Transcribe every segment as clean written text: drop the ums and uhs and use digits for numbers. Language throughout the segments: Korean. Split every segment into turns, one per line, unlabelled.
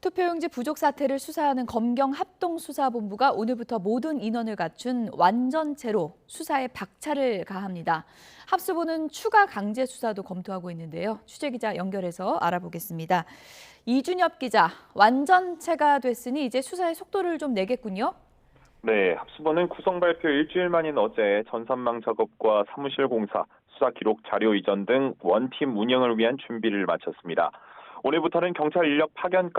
투표용지 부족 사태를 수사하는 검경합동수사본부가 오늘부터 모든 인원을 갖춘 완전체로 수사에 박차를 가합니다. 합수부는 추가 강제 수사도 검토하고 있는데요. 취재기자 연결해서 알아보겠습니다. 이준엽 기자, 완전체가 됐으니 이제 수사의 속도를 좀 내겠군요.
네, 합수부는 구성 발표 일주일 만인 어제 전산망 작업과 사무실 공사, 수사 기록 자료 이전 등 원팀 운영을 위한 준비를 마쳤습니다. 오늘부터는 경찰 인력 파견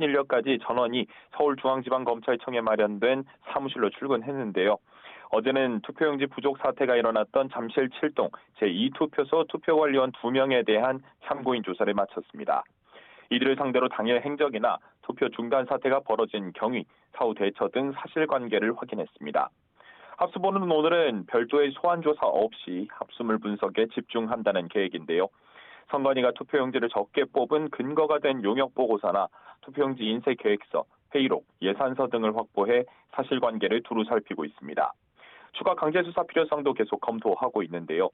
인력까지 전원이 서울중앙지방검찰청에 마련된 사무실로 출근했는데요. 어제는 투표용지 부족 사태가 일어났던 잠실 7동 제2투표소 투표관리원 2명에 대한 참고인 조사를 마쳤습니다. 이들을 상대로 당일 행적이나 투표 중단 사태가 벌어진 경위, 사후 대처 등 사실관계를 확인했습니다. 합수부는 오늘은 별도의 소환 조사 없이 합수물 분석에 집중한다는 계획인데요. 선관위가 투표용지를 적게 뽑은 근거가 된 용역 보고서나 투표용지 인쇄 계획서, 회의록, 예산서 등을 확보해 사실관계를 두루 살피고 있습니다. 추가 강제 수사 필요성도 계속 검토하고 있는데요.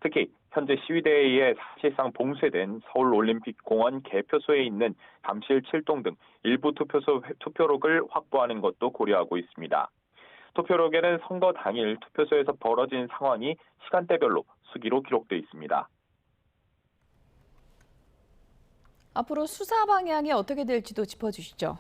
특히 현재 시위대에 의해 사실상 봉쇄된 서울올림픽공원 개표소에 있는 잠실 7동 등 일부 투표소 투표록을 확보하는 것도 고려하고 있습니다. 투표록에는 선거 당일 투표소에서 벌어진 상황이 시간대별로 수기로 기록돼 있습니다.
앞으로 수사 방향이 어떻게 될지도 짚어주시죠.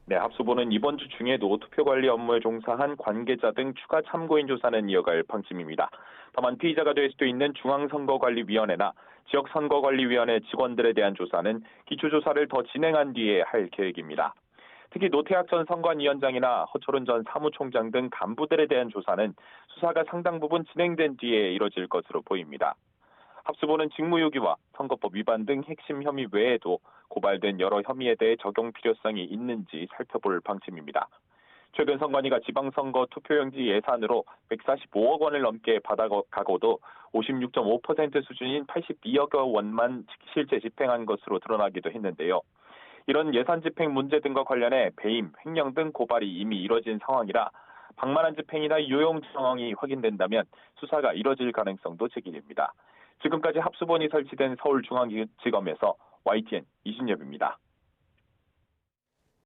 네, 합수부는 이번 주 중에도 투표관리 업무에 종사한 관계자 등 추가 참고인 조사는 이어갈 방침입니다. 다만 피의자가 될 수도 있는 중앙선거관리위원회나 지역선거관리위원회 직원들에 대한 조사는 기초조사를 더 진행한 뒤에 할 계획입니다. 특히 노태학 전 선관위원장이나 허철은 전 사무총장 등 간부들에 대한 조사는 수사가 상당 부분 진행된 뒤에 이뤄질 것으로 보입니다. 합수부는 직무유기와 선거법 위반 등 핵심 혐의 외에도 고발된 여러 혐의에 대해 적용 필요성이 있는지 살펴볼 방침입니다. 최근 선관위가 지방선거 투표용지 예산으로 145억 원을 넘게 받아가고도 56.5% 수준인 82억 원만 실제 집행한 것으로 드러나기도 했는데요. 이런 예산 집행 문제 등과 관련해 배임, 횡령 등 고발이 이미 이뤄진 상황이라 방만한 집행이나 유용 정황이 확인된다면 수사가 이뤄질 가능성도 제기됩니다. 지금까지 합수본이 설치된 서울중앙지검에서 YTN 이준엽입니다.